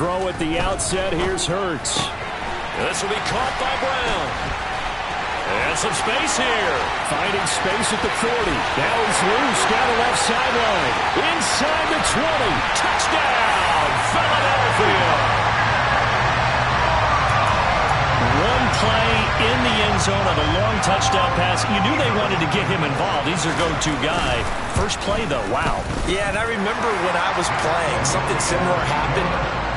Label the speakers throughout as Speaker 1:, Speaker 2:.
Speaker 1: throw at the outset. Here's Hurts. This will be caught by Brown. And some space here. Finding space at the 40. Now he's loose down the left sideline. Inside the 20. Touchdown, Philadelphia. One play in the end zone of a long touchdown pass. You knew they wanted to get him involved. He's their go-to guy. First play, though, wow.
Speaker 2: Yeah, and I remember when I was playing, something similar happened.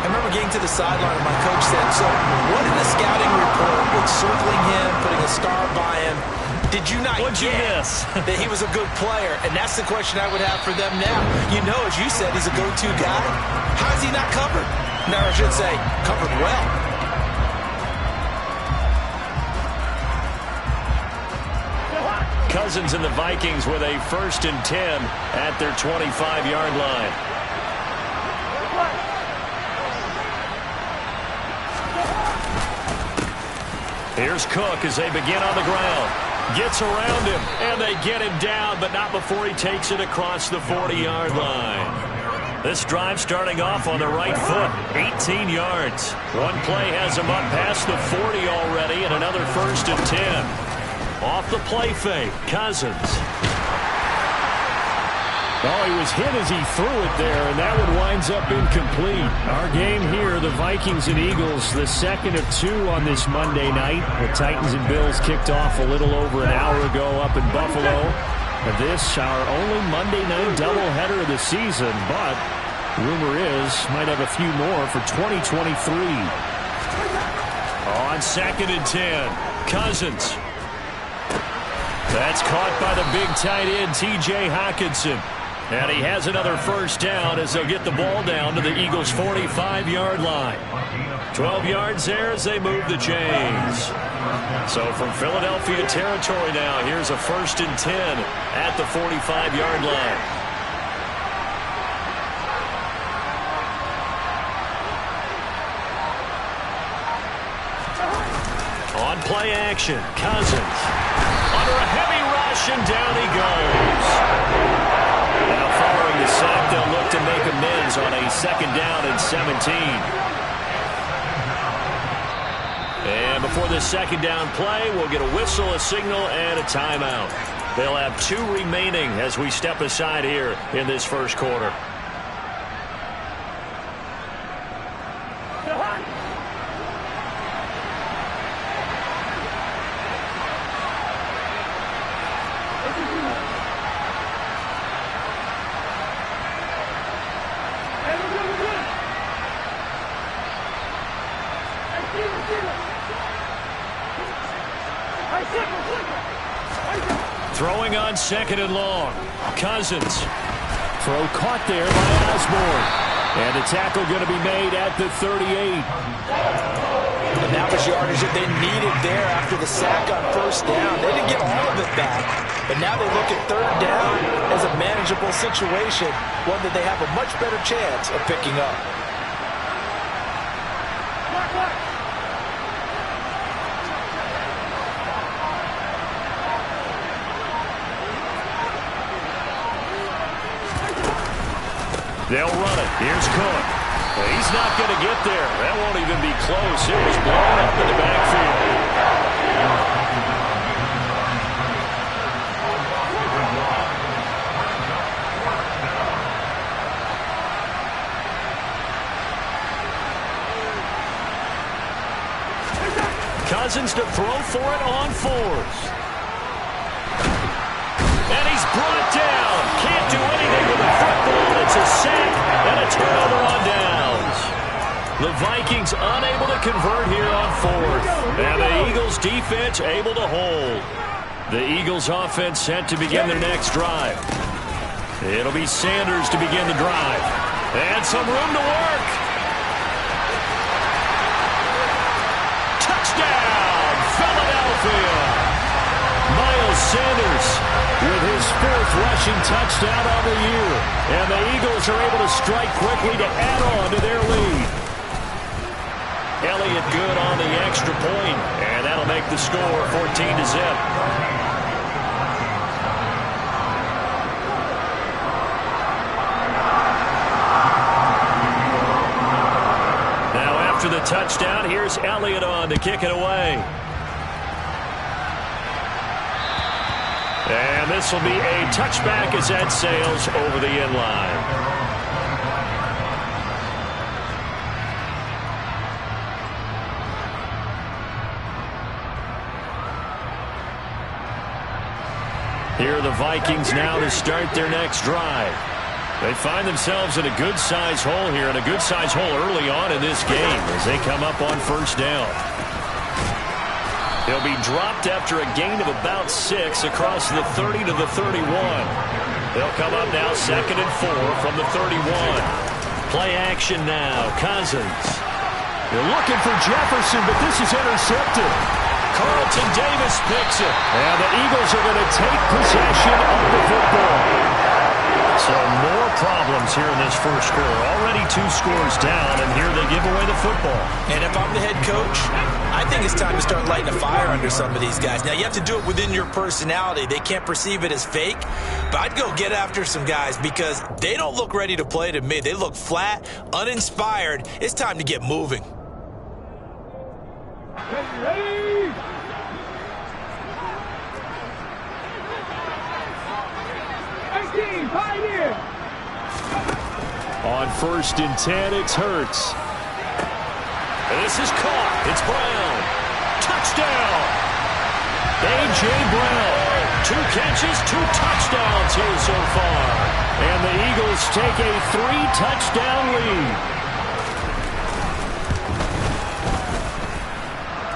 Speaker 2: I remember getting to the sideline and my coach said, so what in the scouting report with circling him, putting a star by him, did you not get that he was a good player? And that's the question I would have for them now. You know, as you said, he's a go-to guy. How is he not covered? No, I should say, covered well.
Speaker 1: Cousins and the Vikings with a 1st and 10 at their 25-yard line. Here's Cook as they begin on the ground. Gets around him, and they get him down, but not before he takes it across the 40-yard line. This drive starting off on the right foot, 18 yards. One play has him up past the 40 already, and another 1st and 10. Off the play fake, Cousins. Oh, he was hit as he threw it there, and that one winds up incomplete. Our game here, the Vikings and Eagles, the second of 2 on this Monday night. The Titans and Bills kicked off a little over an hour ago up in Buffalo. And this, our only Monday night doubleheader of the season, but rumor is might have a few more for 2023. On 2nd and 10, Cousins. That's caught by the big tight end, T.J. Hockenson. And he has another 1st down as they'll get the ball down to the Eagles' 45-yard line. 12 yards there as they move the chains. So from Philadelphia territory now, here's a 1st and 10 at the 45-yard line. On play action, Cousins. Under a heavy rush, and down he goes. Now following the sack, they'll look to make amends on a 2nd down and 17. And before this 2nd down play, we'll get a whistle, a signal, and a timeout. They'll have 2 remaining as we step aside here in this 1st quarter. Throwing on 2nd and long. Cousins. Throw caught there by Osborne. And the tackle going to be made at the 38.
Speaker 2: And that was yardage that they needed there after the sack on 1st down. They didn't get all of it back. But now they look at 3rd down as a manageable situation, one that they have a much better chance of picking up.
Speaker 1: They'll run it. Here's Cook. He's not going to get there. That won't even be close. It was blown up in the backfield. Cousins to throw for it on 4th. And he's brought down. Can't do anything with the football. It's a sack and a turnover on downs. The Vikings unable to convert here on 4th. And the Eagles defense able to hold. The Eagles offense set to begin their next drive. It'll be Sanders to begin the drive. And some room to work. Touchdown, Philadelphia. Miles Sanders with his 4th rushing touchdown on the year. And the Eagles are able to strike quickly to add on to their lead. Elliott good on the extra point, and that'll make the score 14-0. After the touchdown, here's Elliott on to kick it away. And this will be a touchback as that sails over the end line. Here are the Vikings now to start their next drive. They find themselves in a good-sized hole here, and a good-sized hole early on in this game as they come up on first down. He'll be dropped after a gain of about 6 across the 30 to the 31. They'll come up now 2nd and 4 from the 31. Play action now. Cousins. They're looking for Jefferson, but this is intercepted. Carlton Davis picks it. And the Eagles are going to take possession of the football. So more problems here in this first quarter. Already 2 scores down, and here they give away the football.
Speaker 2: And if I'm the head coach, I think it's time to start lighting a fire under some of these guys. Now, you have to do it within your personality. They can't perceive it as fake. But I'd go get after some guys because they don't look ready to play to me. They look flat, uninspired. It's time to get moving.
Speaker 3: Ready?
Speaker 1: On 1st and 10, it's Hurts. This is caught. It's Brown. Touchdown. A.J. Brown. 2 catches, 2 touchdowns here so far. And the Eagles take a 3-touchdown lead.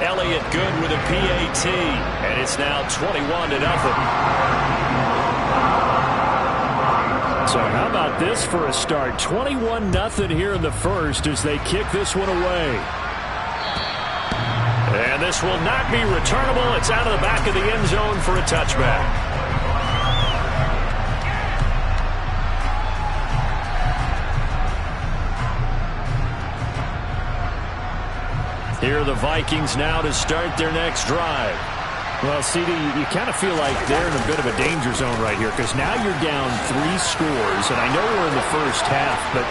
Speaker 1: Elliott good with a PAT. And it's now 21-0. So how about this for a start? 21-0 here in the first as they kick this one away. And this will not be returnable. It's out of the back of the end zone for a touchback. Here are the Vikings now to start their next drive. Well, CD, you kind of feel like they're in a bit of a danger zone right here because now you're down 3 scores, and I know we're in the first half, but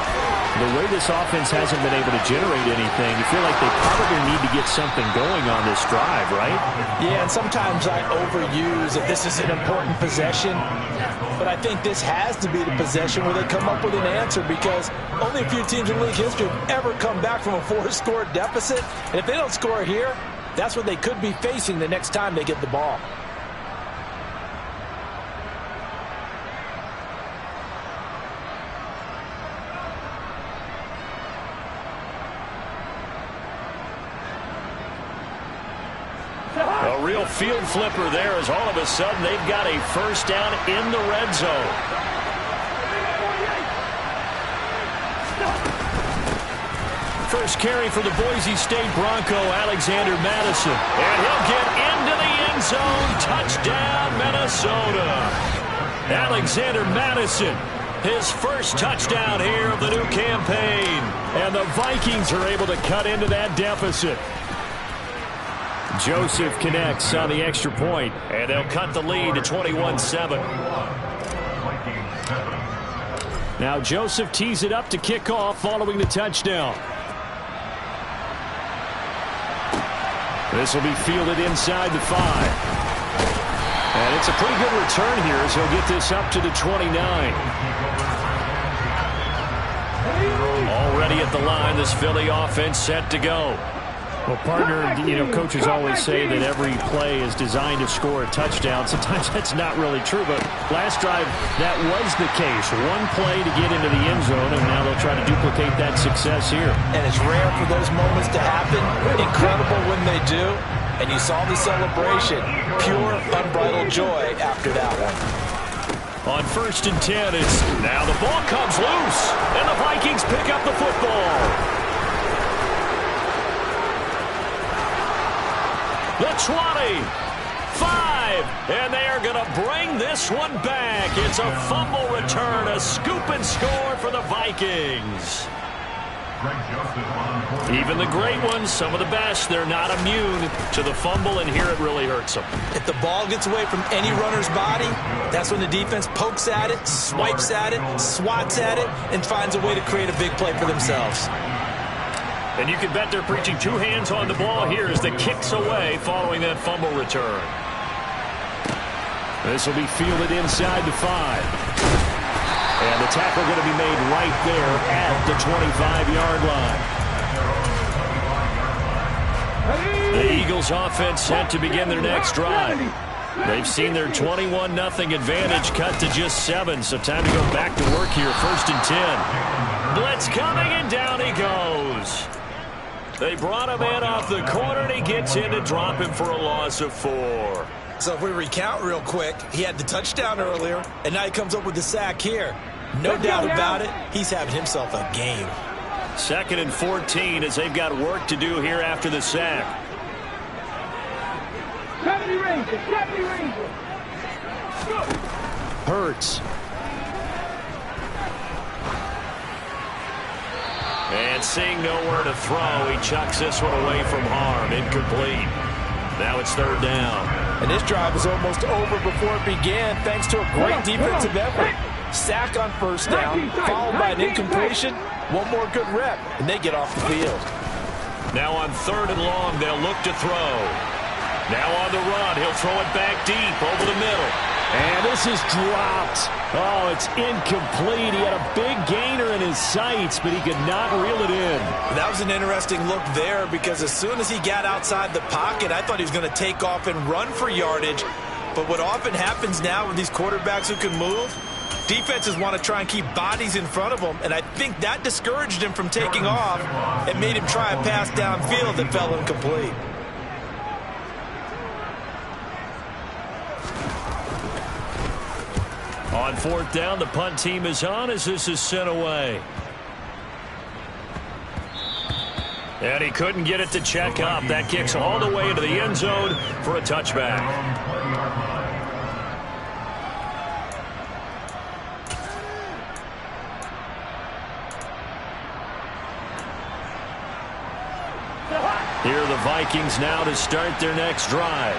Speaker 1: the way this offense hasn't been able to generate anything, you feel like they probably need to get something going on this drive, right?
Speaker 4: Yeah, and sometimes I overuse if this is an important possession, but I think this has to be the possession where they come up with an answer because only a few teams in league history have ever come back from a 4-score deficit, and if they don't score here, that's what they could be facing the next time they get the ball.
Speaker 1: A real field flipper there as all of a sudden they've got a first down in the red zone. First carry for the Boise State Bronco, Alexander Madison. And he'll get into the end zone. Touchdown, Minnesota. Alexander Madison, his first touchdown here of the new campaign. And the Vikings are able to cut into that deficit. Joseph connects on the extra point, and they'll cut the lead to 21-7. Now Joseph tees it up to kick off following the touchdown. This will be fielded inside the 5. And it's a pretty good return here as he'll get this up to the 29. Already at the line, this Philly offense set to go. Well, partner, coaches always say that every play is designed to score a touchdown. Sometimes that's not really true, but last drive, that was the case. One play to get into the end zone, and now they'll try to duplicate that success here.
Speaker 4: And it's rare for those moments to happen. Incredible when they do. And you saw the celebration. Pure, unbridled joy after that one.
Speaker 1: On 1st and 10, it's now the ball comes loose, and the Vikings pick up the football. The 20, 5, and they are going to bring this one back. It's a fumble return, a scoop and score for the Vikings. Even the great ones, some of the best, they're not immune to the fumble, and here it really hurts them.
Speaker 2: If the ball gets away from any runner's body, that's when the defense pokes at it, swipes at it, swats at it, and finds a way to create a big play for themselves.
Speaker 1: And you can bet they're preaching two hands on the ball here as the kick's away following that fumble return. This will be fielded inside the 5. And the tackle going to be made right there at the 25-yard line. The Eagles offense set to begin their next drive. They've seen their 21-0 advantage cut to just 7, so time to go back to work here. 1st and 10. Blitz coming, and down he goes. They brought him in off the corner, and he gets in to drop him for a loss of 4.
Speaker 2: So if we recount real quick, he had the touchdown earlier, and now he comes up with the sack here. No doubt about it, he's having himself a game.
Speaker 1: 2nd and 14 as they've got work to do here after the sack. Hurts. And seeing nowhere to throw, he chucks this one away from harm. Incomplete. Now it's 3rd down.
Speaker 4: And this drive was almost over before it began thanks to a great defensive effort. Sack on 1st down, followed by an incompletion. One more good rep, and they get off the field.
Speaker 1: Now on 3rd and long, they'll look to throw. Now on the run, he'll throw it back deep over the middle. And this is dropped. Oh, it's incomplete. He had a big gainer in his sights, but he could not reel it in.
Speaker 2: That was an interesting look there because as soon as he got outside the pocket, I thought he was going to take off and run for yardage. But what often happens now with these quarterbacks who can move, defenses want to try and keep bodies in front of them, and I think that discouraged him from taking off and made him try a pass downfield that fell incomplete.
Speaker 1: On 4th down, the punt team is on as this is sent away. And he couldn't get it to check up. That kicks all the way into the end zone for a touchback. Here are the Vikings now to start their next drive.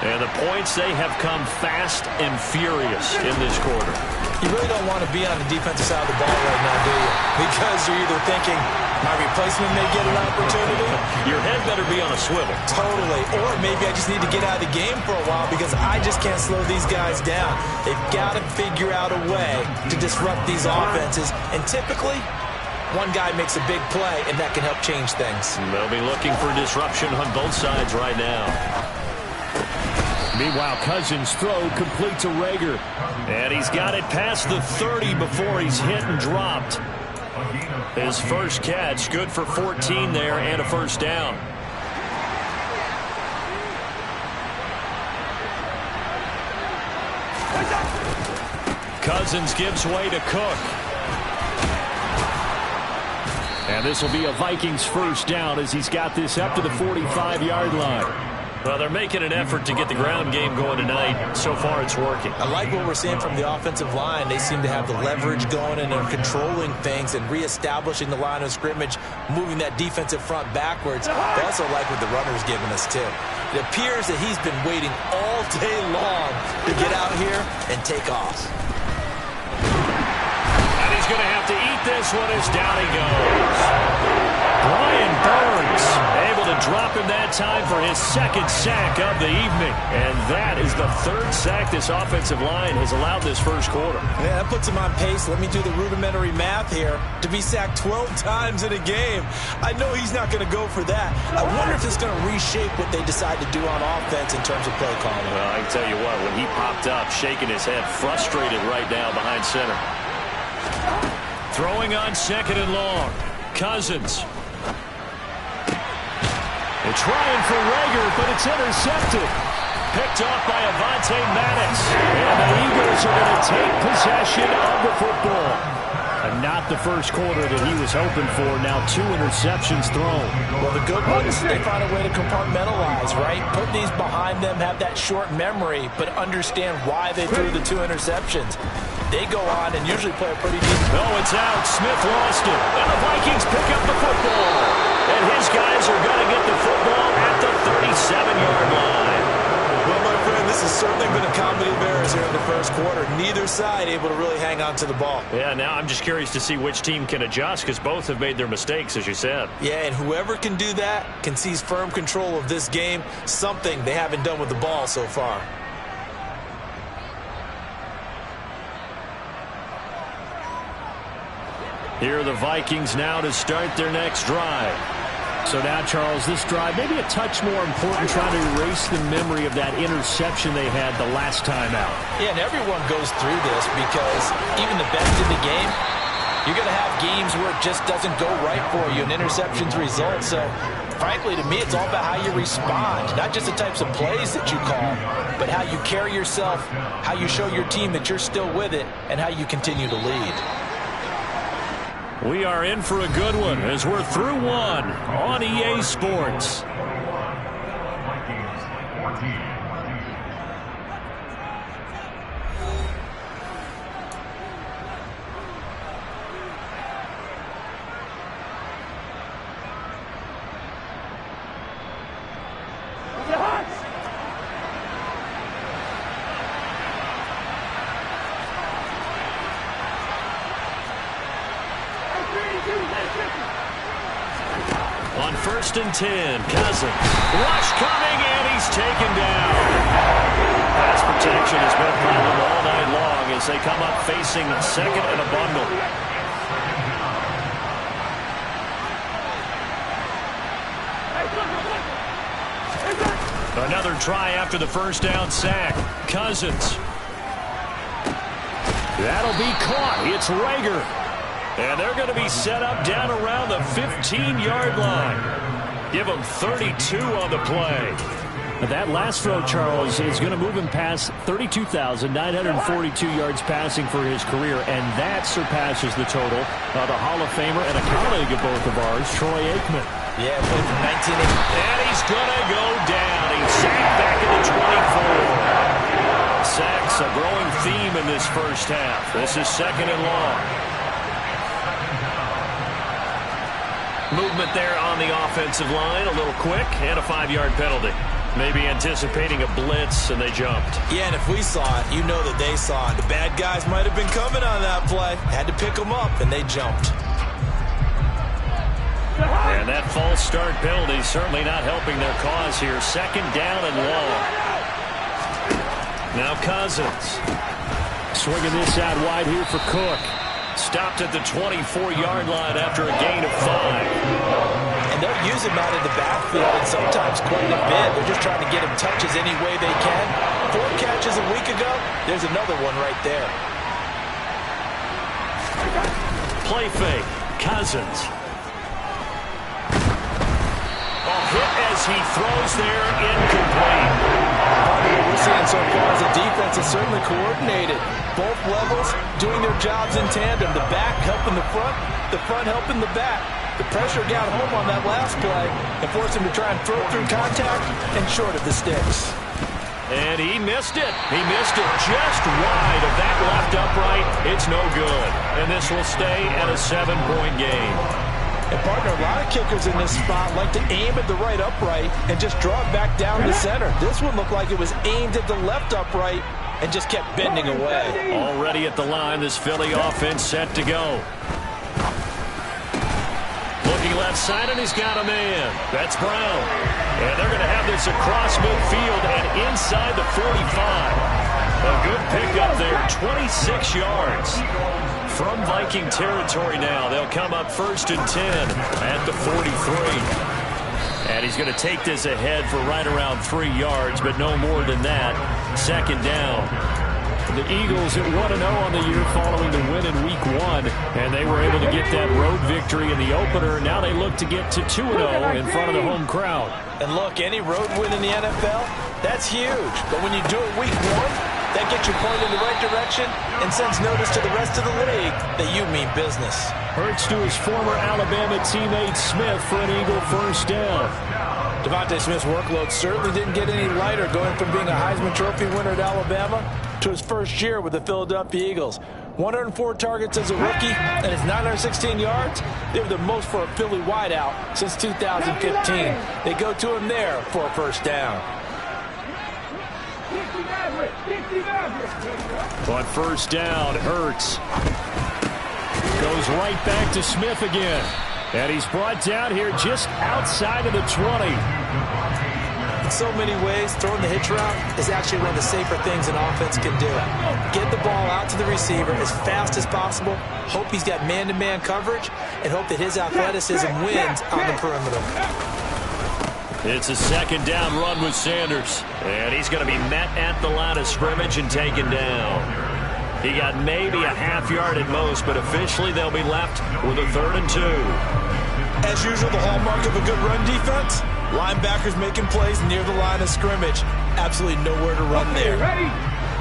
Speaker 1: And the points, they have come fast and furious in this quarter.
Speaker 2: You really don't want to be on the defensive side of the ball right now, do you? Because you're either thinking, my replacement may get an opportunity.
Speaker 1: Your head better be on a swivel.
Speaker 2: Totally. Or maybe I just need to get out of the game for a while because I just can't slow these guys down. They've got to figure out a way to disrupt these offenses. And typically, one guy makes a big play, and that can help change things.
Speaker 1: They'll be looking for disruption on both sides right now. Meanwhile, Cousins' throw complete to Rager. And he's got it past the 30 before he's hit and dropped. His first catch, good for 14 there and a 1st down. Cousins gives way to Cook. And this will be a Vikings 1st down as he's got this up to the 45-yard line. Well, they're making an effort to get the ground game going tonight. So far, it's working.
Speaker 2: I like what we're seeing from the offensive line. They seem to have the leverage going, and they're controlling things and reestablishing the line of scrimmage, moving that defensive front backwards. They also like what the runner's giving us, too. It appears that he's been waiting all day long to get out here and take off.
Speaker 1: And he's going to have to eat this one as down he goes. Brian Burns able to drop him that time for his 2nd sack of the evening. And that is the 3rd sack this offensive line has allowed this first quarter.
Speaker 2: Yeah, that puts him on pace. Let me do the rudimentary math here. To be sacked 12 times in a game, I know he's not going to go for that. I wonder if it's going to reshape what they decide to do on offense in terms of play calling.
Speaker 1: Well, I can tell you what, when he popped up, shaking his head, frustrated right now behind center. Throwing on 2nd and long. Cousins. They're trying for Rager, but it's intercepted. Picked off by Avonte Maddox. And the Eagles are going to take possession of the football. And not the first quarter that he was hoping for. Now 2 interceptions thrown.
Speaker 4: Well, the good ones, they find a way to compartmentalize, right? Put these behind them, have that short memory, but understand why they threw the 2 interceptions. They go on and usually play a pretty deep.
Speaker 1: Oh, it's out. Smith lost it. And the Vikings pick up the football. And his guys are going to get the football at the 37-yard line.
Speaker 2: Well, my friend, this has certainly been a comedy of errors here in the first quarter. Neither side able to really hang on to the ball.
Speaker 1: Yeah, now I'm just curious to see which team can adjust because both have made their mistakes, as you said.
Speaker 2: Yeah, and whoever can do that can seize firm control of this game, something they haven't done with the ball so far.
Speaker 1: Here are the Vikings now to start their next drive.
Speaker 3: So now, Charles, this drive maybe a touch more important, trying to erase the memory of that interception they had the last time out.
Speaker 4: Yeah, and everyone goes through this because even the best in the game, you're going to have games where it just doesn't go right for you, and interceptions result. So, frankly, to me, it's all about how you respond, not just the types of plays that you call, but how you carry yourself, how you show your team that you're still with it, and how you continue to lead.
Speaker 1: We are in for a good one as we're through one on EA Sports. On 1st and 10, Cousins. Rush coming, and he's taken down. Pass protection has been upon them all night long as they come up facing second and a bundle. Another try after the first down sack. Cousins. That'll be caught. It's Rager. And they're going to be set up down around the 15-yard line. Give them 32 on the play.
Speaker 3: That last throw, Charles, is going to move him past 32,942 yards passing for his career, and that surpasses the total of the Hall of Famer and a colleague of both of ours, Troy Aikman.
Speaker 2: Yeah, played from 1980.
Speaker 1: And he's going to go down. He's sacked back at the 24. Sacks a growing theme in this first half. This is second and long. Movement there on the offensive line, a little quick, and a 5-yard penalty. Maybe anticipating a blitz, and they jumped.
Speaker 2: Yeah, and if we saw it, you know that they saw it. The bad guys might have been coming on that play. Had to pick them up, and they jumped.
Speaker 1: And that false start penalty certainly not helping their cause here. Second down and long. Now Cousins.
Speaker 3: Swinging this out wide here for Cook.
Speaker 1: Stopped at the 24-yard line after a gain of 5.
Speaker 4: And they'll use him out of the backfield, and sometimes quite a bit. They're just trying to get him touches any way they can. 4 catches a week ago. There's another one right there.
Speaker 1: Play fake. Cousins. Hit as he throws there, incomplete.
Speaker 4: What we're seeing so far is the defense is certainly coordinated. Both levels doing their jobs in tandem. The back helping the front helping the back. The pressure got home on that last play and forced him to try and throw through contact and short of the sticks.
Speaker 1: And he missed it. He missed it just wide of that left upright. It's no good. And this will stay at a 7-point game.
Speaker 4: And, partner, a lot of kickers in this spot like to aim at the right upright and just draw it back down the center. This one looked like it was aimed at the left upright and just kept bending away.
Speaker 1: Already at the line, this Philly offense set to go. Looking left side, and he's got a man. That's Brown. And they're going to have this across midfield and inside the 45. A good pickup there, 26 yards. From Viking territory now, they'll come up 1st and 10 at the 43. And he's going to take this ahead for right around 3 yards, but no more than that. Second down. The Eagles at 1-0 on the year following the win in Week 1, and they were able to get that road victory in the opener. Now they look to get to 2-0 in front of the home crowd.
Speaker 4: And look, any road win in the NFL, that's huge. But when you do it Week 1, that gets you pointed in the right direction and sends notice to the rest of the league that you mean business.
Speaker 3: Hurts to his former Alabama teammate Smith for an Eagle first down.
Speaker 4: Devontae Smith's workload certainly didn't get any lighter going from being a Heisman Trophy winner at Alabama to his first year with the Philadelphia Eagles. 104 targets as a rookie and his 916 yards. They were the most for a Philly wideout since 2015. They go to him there for a first down.
Speaker 3: On first down, Hurts goes right back to Smith again. And he's brought down here just outside of the 20.
Speaker 4: In so many ways, throwing the hitch route is actually one of the safer things an offense can do. Get the ball out to the receiver as fast as possible, hope he's got man-to-man coverage, and hope that his athleticism wins on the perimeter.
Speaker 1: It's a second down run with Sanders. And he's going to be met at the line of scrimmage and taken down. He got maybe a half yard at most, but officially they'll be left with a 3rd and 2.
Speaker 4: As usual, the hallmark of a good run defense, linebackers making plays near the line of scrimmage. Absolutely nowhere to run there.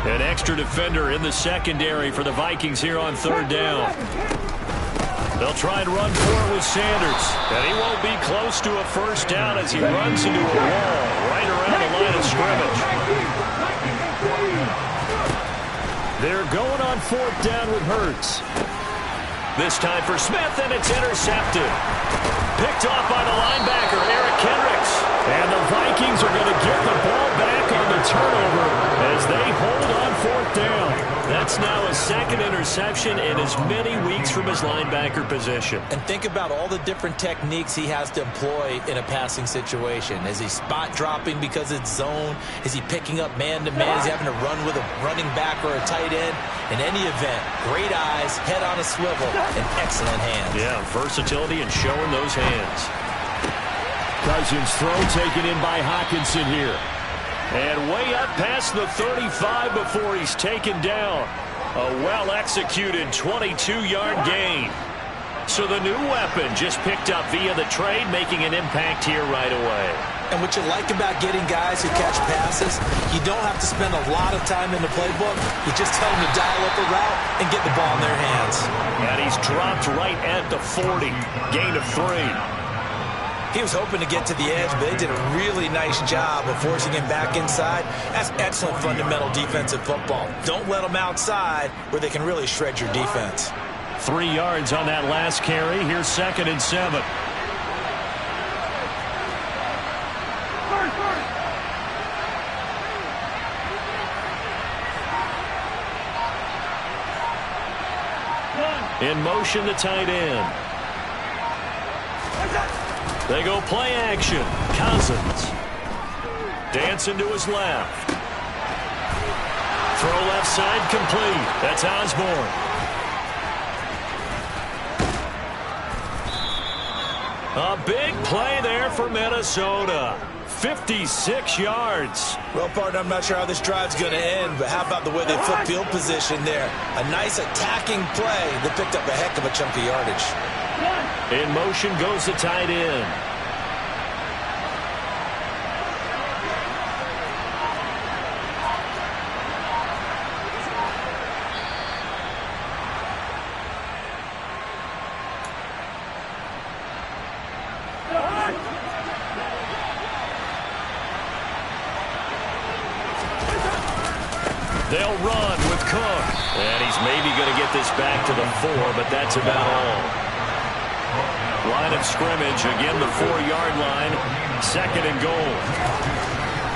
Speaker 1: An extra defender in the secondary for the Vikings here on 3rd down. They'll try and run for it with Sanders. And he won't be close to a first down as he runs into a wall right around the line of scrimmage.
Speaker 3: They're going on 4th down with Hurts.
Speaker 1: This time for Smith, and it's intercepted. Picked off by the linebacker, Eric Kendricks.
Speaker 3: And the Vikings are going to get the ball back on the turnover as they hold on 4th down.
Speaker 1: That's now a 2nd interception in as many weeks from his linebacker position.
Speaker 4: And think about all the different techniques he has to employ in a passing situation. Is he spot dropping because it's zone? Is he picking up man-to-man? Is he having to run with a running back or a tight end? In any event, great eyes, head on a swivel, and excellent hands.
Speaker 1: Yeah, versatility and showing those hands.
Speaker 3: Cousins' throw taken in by Hawkinson here.
Speaker 1: And way up past the 35 before he's taken down. A well-executed 22-yard gain. So the new weapon just picked up via the trade, making an impact here right away.
Speaker 4: And what you like about getting guys who catch passes, you don't have to spend a lot of time in the playbook. You just tell them to dial up a route and get the ball in their hands.
Speaker 1: And he's dropped right at the 40. Gain of 3.
Speaker 4: He was hoping to get to the edge, but they did a really nice job of forcing him back inside. That's excellent fundamental defensive football. Don't let them outside where they can really shred your defense.
Speaker 1: 3 yards on that last carry. Here's 2nd and 7. In motion, the tight end. They go play action. Cousins. Dancing to his left. Throw left side complete. That's Osborne. A big play there for Minnesota. 56 yards.
Speaker 4: Well, partner, I'm not sure how this drive's going to end, but how about the way they flip field position there? A nice attacking play that picked up a heck of a chunk of yardage.
Speaker 1: In motion goes the tight end. They'll run with Cook. And he's maybe going to get this back to the 4, but that's about all. Line of scrimmage, again the 4-yard line. 2nd and goal.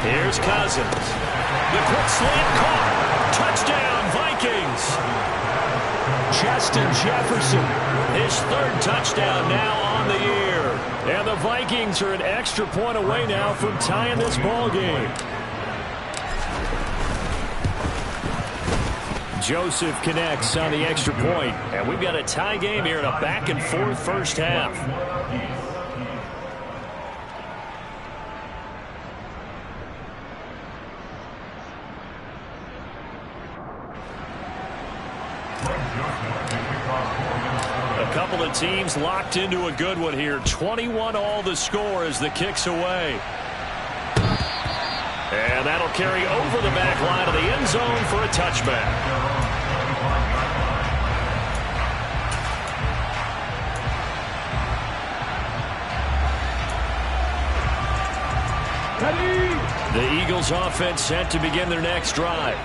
Speaker 1: Here's Cousins. The quick slant caught. Touchdown, Vikings.
Speaker 3: Justin Jefferson.
Speaker 1: His 3rd touchdown now on the year.
Speaker 3: And the Vikings are an extra point away now from tying this ball game. Joseph connects on the extra point.
Speaker 1: And we've got a tie game here in a back-and-forth first half. A couple of teams locked into a good one here. 21 all the score as the kick's away. And that'll carry over the back line of the end zone for a touchback. The Eagles offense set to begin their next drive.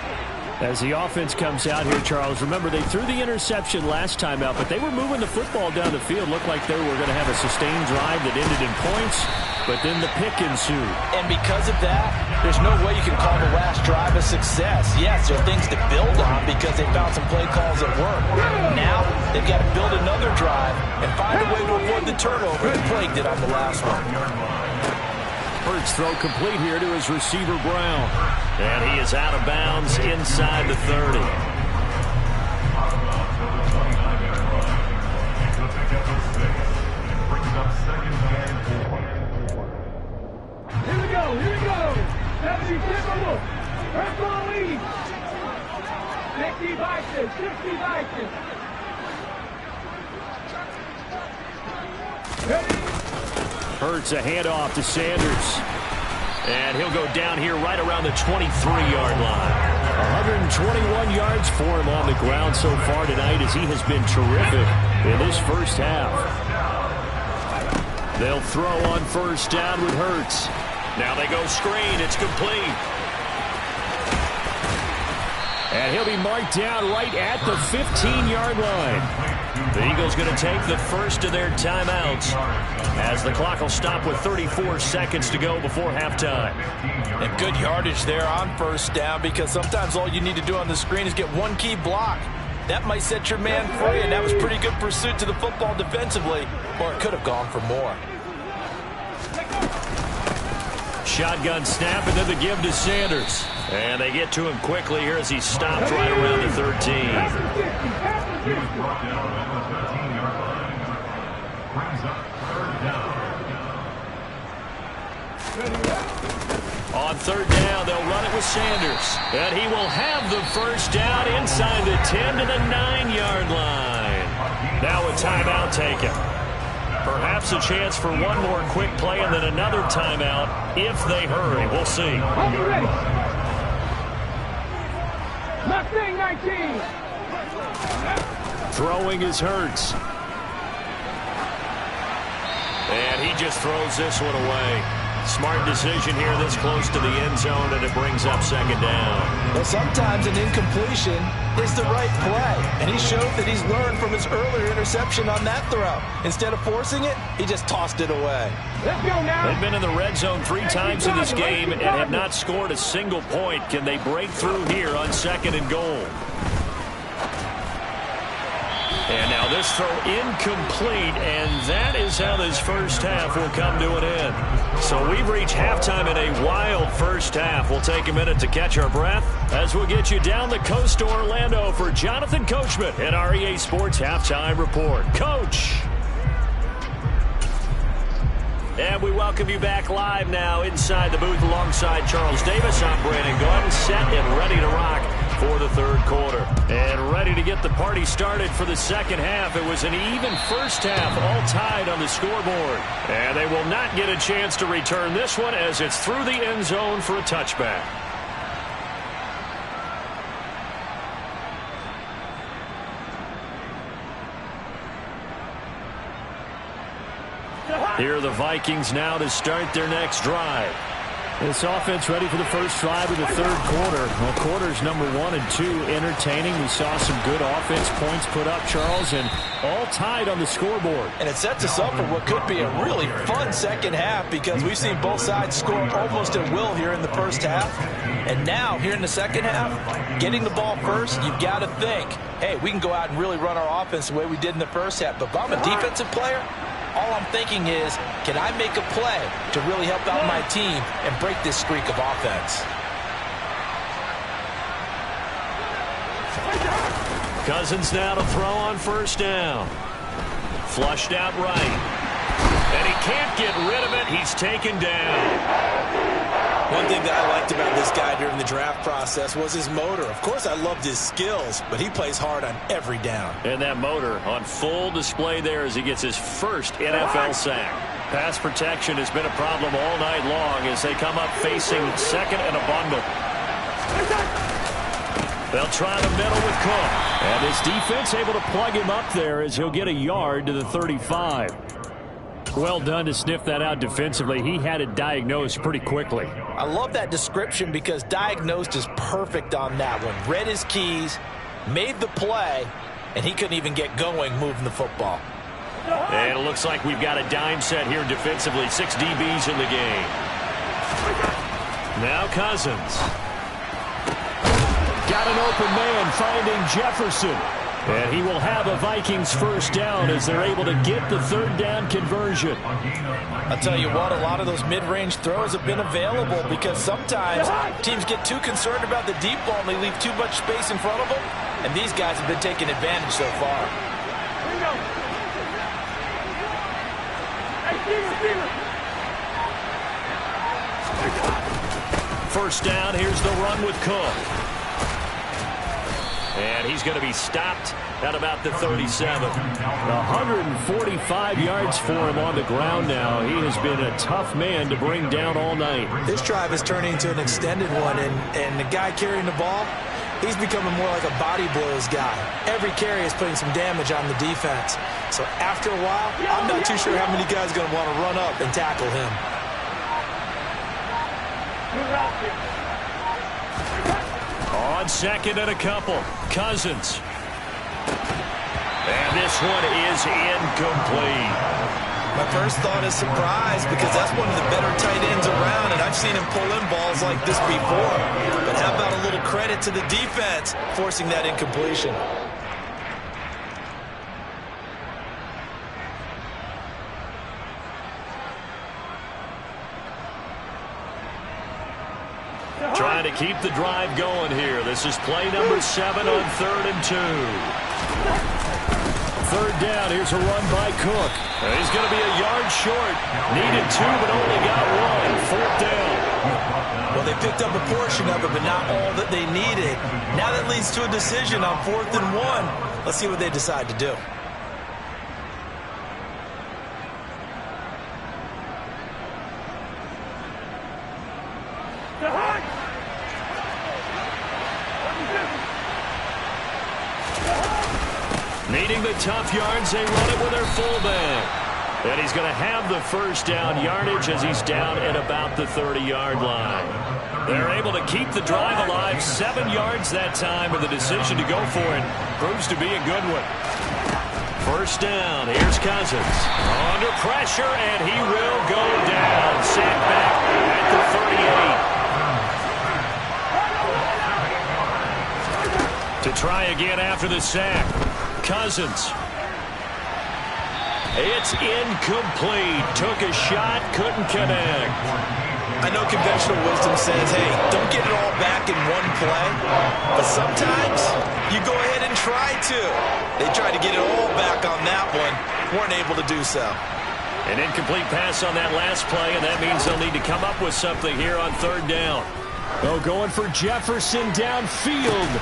Speaker 3: As the offense comes out here, Charles, remember they threw the interception last time out, but they were moving the football down the field. Looked like they were going to have a sustained drive that ended in points. but then the pick ensued.
Speaker 4: And because of that, there's no way you can call the last drive a success. Yes, there are things to build on because they found some play calls that work. Now, they've got to build another drive and find a way to avoid the turnover that plagued it on the last one.
Speaker 3: Hurts throw complete here to his receiver, Brown.
Speaker 1: And he is out of bounds inside the 30.
Speaker 5: Here we go. 70 Timberwolves. First on lead. 60 Vikings. Ready?
Speaker 3: Hurts a handoff to Sanders.
Speaker 1: And he'll go down here right around the 23-yard line.
Speaker 3: 121 yards for him on the ground so far tonight as he has been terrific in this first half. They'll throw on first down with Hurts.
Speaker 1: Now they go screen. It's complete.
Speaker 3: And he'll be marked down right at the 15-yard line.
Speaker 1: The Eagles going to take the first of their timeouts as the clock will stop with 34 seconds to go before halftime.
Speaker 4: And good yardage there on first down because sometimes all you need to do on the screen is get one key block. That might set your man free, and that was pretty good pursuit to the football defensively, or it could have gone for more.
Speaker 1: Shotgun snap and then the give to Sanders. And they get to him quickly here as he stopped right around the 13. On third down, they'll run it with Sanders. And he will have the first down inside the 10 to the 9-yard line. Now a timeout taken. Perhaps a chance for one more quick play and then another timeout if they hurry. We'll see.
Speaker 5: Mustang 19.
Speaker 3: Throwing is Hurts.
Speaker 1: And he just throws this one away. Smart decision here this close to the end zone, and it brings up second down.
Speaker 4: Well, sometimes an incompletion is the right play, and he showed that he's learned from his earlier interception on that throw. Instead of forcing it, he just tossed it away.
Speaker 5: Let's go now.
Speaker 1: They've been in the red zone 3 times in this game and have not scored a single point. Can they break through here on second and goal? And now this throw incomplete, and that is how this first half will come to an end. So we've reached halftime in a wild first half. We'll take a minute to catch our breath as we'll get you down the coast to Orlando for Jonathan Coachman at our EA Sports Halftime Report. Coach! And we welcome you back live now inside the booth alongside Charles Davis. I'm Brandon Gordon, set and ready to rock for the third quarter. And ready to get the party started for the second half. It was an even first half, all tied on the scoreboard. And they will not get a chance to return this one as it's through the end zone for a touchback. Here are the Vikings now to start their next drive.
Speaker 3: This offense ready for the first drive of the third quarter. Well, quarters number 1 and 2 entertaining. We saw some good offense points put up, Charles, and all tied on the scoreboard.
Speaker 4: And it sets us up for what could be a really fun second half because we've seen both sides score almost at will here in the first half. And now, here in the second half, getting the ball first, you've got to think, hey, we can go out and really run our offense the way we did in the first half. But if I'm a defensive player, all I'm thinking is, can I make a play to really help out my team and break this streak of offense?
Speaker 1: Cousins now to throw on first down. Flushed out right. And he can't get rid of it. He's taken down.
Speaker 2: One thing that I liked about this guy during the draft process was his motor. Of course, I loved his skills, but he plays hard on every down.
Speaker 1: And that motor on full display there as he gets his first NFL sack. Pass protection has been a problem all night long as they come up facing second and a bundle. They'll try the middle with Cook.
Speaker 3: And his defense able to plug him up there as he'll get a yard to the 35. Well done to sniff that out defensively. He had it diagnosed pretty quickly.
Speaker 4: I love that description because diagnosed is perfect on that one. Read his keys, made the play, and he couldn't even get going moving the football.
Speaker 1: And it looks like we've got a dime set here defensively. 6 DBs in the game. Now Cousins.
Speaker 3: Got an open man finding Jefferson. And he will have a Vikings first down as they're able to get the third down conversion.
Speaker 4: I'll tell you what, a lot of those mid-range throws have been available because sometimes teams get too concerned about the deep ball and they leave too much space in front of them. And these guys have been taking advantage so far.
Speaker 5: Here we go. Hey,
Speaker 1: First down, here's the run with Cook. And he's going to be stopped at about the 37.
Speaker 3: 145 yards for him on the ground now. He has been a tough man to bring down all night.
Speaker 4: This drive is turning into an extended one, and the guy carrying the ball, he's becoming more like a body blows guy. Every carry is putting some damage on the defense. So after a while, I'm not too sure how many guys are going to want to run up and tackle him.
Speaker 1: On second and a couple, Cousins. And this one is incomplete.
Speaker 2: My first thought is surprise because that's one of the better tight ends around, and I've seen him pull in balls like this before. But how about a little credit to the defense forcing that incompletion?
Speaker 1: Trying to keep the drive going here. This is play number 7 on 3rd and 2.
Speaker 3: Third down, here's a run by Cook.
Speaker 1: He's going to be a yard short. Needed 2, but only got 1. 4th down.
Speaker 2: Well, they picked up a portion of it, but not all that they needed. Now that leads to a decision on 4th and 1. Let's see what they decide to do.
Speaker 1: Needing the tough yards, they run it with their fullback. And he's going to have the first down yardage as he's down at about the 30-yard line. They're able to keep the drive alive, 7 yards that time, and the decision to go for it proves to be a good one. First down, here's Cousins. Under pressure, and he will go down. Sacked back at the 38. To try again after the sack. Cousins. It's incomplete. Took a shot, couldn't connect.
Speaker 2: I know conventional wisdom says, hey, don't get it all back in one play. But sometimes you go ahead and try to. They tried to get it all back on that one. Weren't able to do so.
Speaker 1: An incomplete pass on that last play, and that means they'll need to come up with something here on 3rd down.
Speaker 3: Oh, going for Jefferson downfield.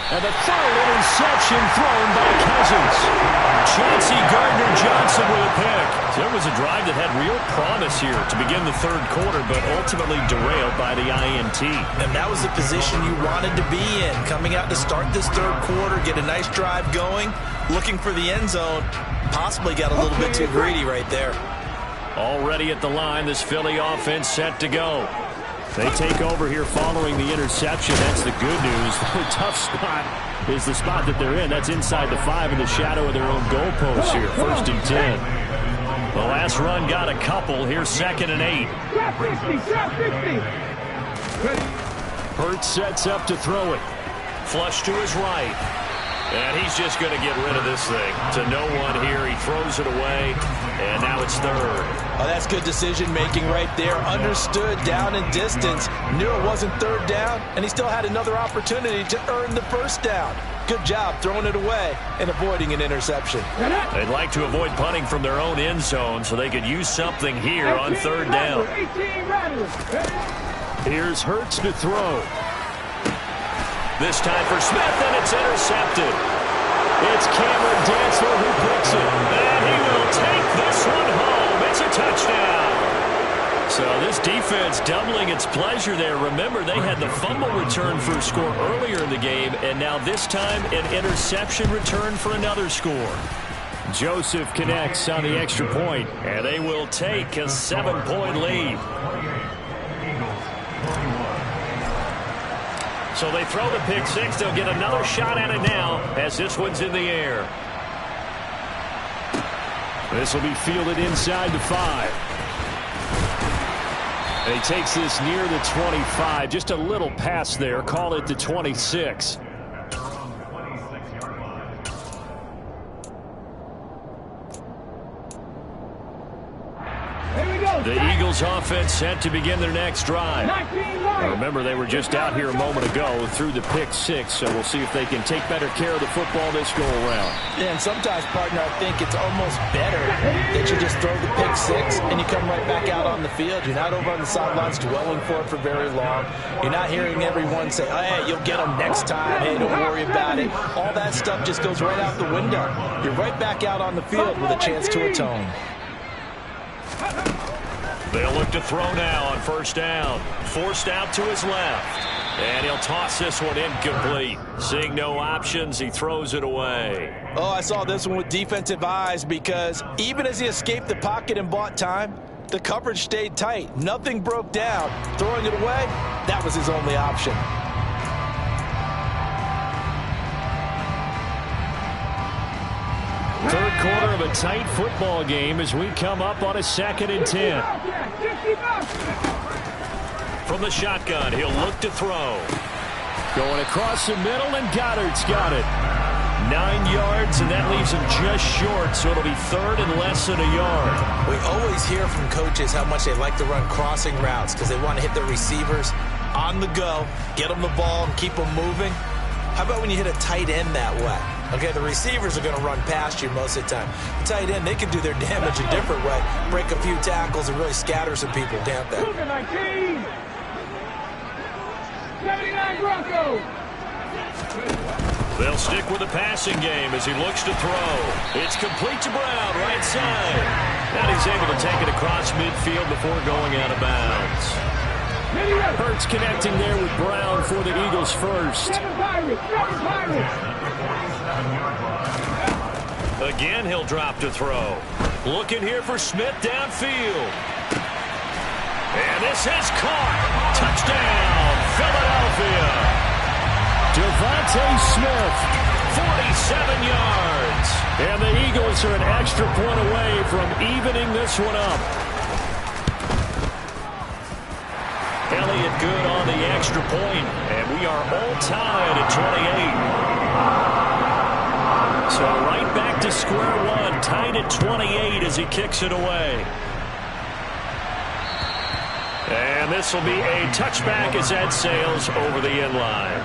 Speaker 3: And the third interception thrown by Cousins.
Speaker 1: Chauncey Gardner-Johnson with a pick. There was a drive that had real promise here to begin the 3rd quarter, but ultimately derailed by the INT.
Speaker 2: And that was the position you wanted to be in. Coming out to start this 3rd quarter, get a nice drive going, looking for the end zone. Possibly got a little bit too greedy right there.
Speaker 1: Already at the line, this Philly offense set to go. They take over here following the interception. That's the good news. The tough spot is the spot that they're in. That's inside the 5 in the shadow of their own goalpost here. 1st and 10. The last run got a couple. Here's 2nd and 8.
Speaker 5: Trap 60, trap 60.
Speaker 3: Hurts sets up to throw it.
Speaker 1: Flush to his right. And he's just going to get rid of this thing. To no one here. He throws it away. And now it's 3rd.
Speaker 2: Oh, that's good decision-making right there. Understood down and distance. Knew it wasn't 3rd down, and he still had another opportunity to earn the 1st down. Good job throwing it away and avoiding an interception.
Speaker 1: They'd like to avoid punting from their own end zone so they could use something here on 3rd down.
Speaker 3: Here's Hurts to throw.
Speaker 1: This time for Smith, and it's intercepted.
Speaker 3: It's Cameron Dantzler who picks it.
Speaker 1: And he will take this one home. It's a touchdown. So this defense doubling its pleasure there. Remember, they had the fumble return for a score earlier in the game, and now this time an interception return for another score.
Speaker 3: Joseph connects on the extra point,
Speaker 1: and they will take a 7-point lead. So they throw the pick 6. They'll get another shot at it now as this one's in the air.
Speaker 3: This will be fielded inside the 5. And he takes this near the 25. Just a little pass there. Call it the 26. The Eagles offense set to begin their next drive. Remember, they were just out here a moment ago through the pick 6, so we'll see if they can take better care of the football this go-around.
Speaker 4: Yeah, and sometimes, partner, I think it's almost better that you just throw the pick 6 and you come right back out on the field. You're not over on the sidelines dwelling for it for very long. You're not hearing everyone say, oh, hey, you'll get them next time. Hey, don't worry about it. All that stuff just goes right out the window. You're right back out on the field with a chance to atone.
Speaker 1: They'll look to throw now on first down. Forced out to his left. And he'll toss this one incomplete. Seeing no options, he throws it away.
Speaker 4: Oh, I saw this one with defensive eyes because even as he escaped the pocket and bought time, the coverage stayed tight. Nothing broke down. Throwing it away, that was his only option.
Speaker 3: Third quarter of a tight football game as we come up on a 2nd and 10.
Speaker 1: From the shotgun, he'll look to throw.
Speaker 3: Going across the middle, and Goddard's got it. 9 yards, and that leaves him just short, so it'll be 3rd and less than a yard.
Speaker 2: We always hear from coaches how much they like to run crossing routes because they want to hit their receivers on the go, get them the ball, and keep them moving. How about when you hit a tight end that way? Okay, the receivers are going to run past you most of the time. The tight end, they can do their damage a different way. Break a few tackles and really scatter some people, can't they?
Speaker 5: 19. 79 Broncos.
Speaker 1: They'll stick with the passing game as he looks to throw. It's complete to Brown, right side. And he's able to take it across midfield before going out of bounds.
Speaker 3: Hurts connecting there with Brown for the Eagles first.
Speaker 1: Again, he'll drop to throw. Looking here for Smith downfield. And this is caught. Touchdown, Philadelphia.
Speaker 3: Devontae Smith.
Speaker 1: 47 yards.
Speaker 3: And the Eagles are an extra point away from evening this one up.
Speaker 1: Elliott good on the extra point, and we are all tied at 28. So right back to square one, tied at 28 as he kicks it away. And this will be a touchback as that sails over the end line.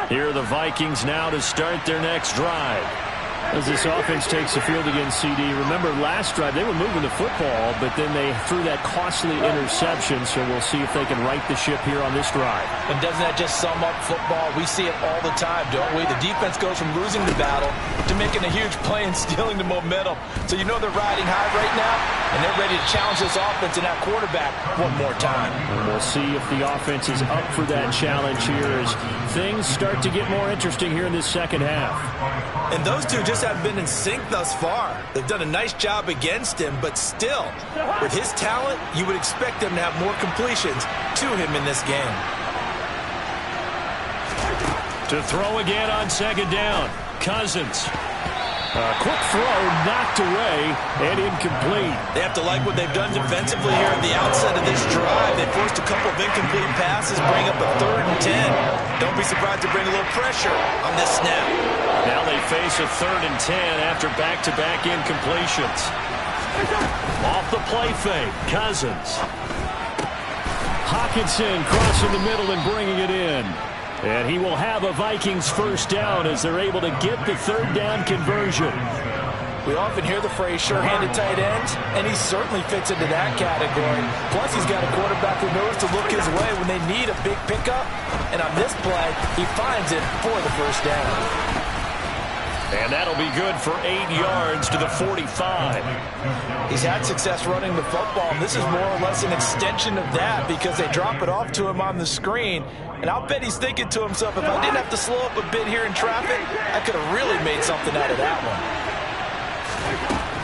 Speaker 1: Here are the Vikings now to start their next drive.
Speaker 3: As this offense takes the field against CD, remember last drive they were moving the football, but then they threw that costly interception, so we'll see if they can right the ship here on this drive.
Speaker 4: And doesn't that just sum up football? We see it all the time, don't we? The defense goes from losing the battle to making a huge play and stealing the momentum. So you know they're riding high right now, and they're ready to challenge this offense and that quarterback one more time.
Speaker 3: And we'll see if the offense is up for that challenge here as things start to get more interesting here in this second half.
Speaker 2: And those two just haven't been in sync thus far. They've done a nice job against him, but still, with his talent, you would expect them to have more completions to him in this game.
Speaker 1: To throw again on second down, Cousins.
Speaker 3: Quick throw knocked away and incomplete.
Speaker 2: They have to like what they've done defensively here at the outset of this drive. They forced a couple of incomplete passes, bring up a 3rd and 10. Don't be surprised to bring a little pressure on this snap.
Speaker 1: Now they face a 3rd and 10 after back-to-back incompletions. Off the play fake, Cousins.
Speaker 3: Hawkinson crossing the middle and bringing it in. And he will have a Vikings first down as they're able to get the 3rd down conversion.
Speaker 4: We often hear the phrase sure-handed tight ends, and he certainly fits into that category. Plus, he's got a quarterback who knows to look his way when they need a big pickup. And on this play, he finds it for the first down.
Speaker 1: And that'll be good for 8 yards to the 45.
Speaker 4: He's had success running the football, and this is more or less an extension of that because they drop it off to him on the screen. And I'll bet he's thinking to himself, if I didn't have to slow up a bit here in traffic, I could have really made something out of that one.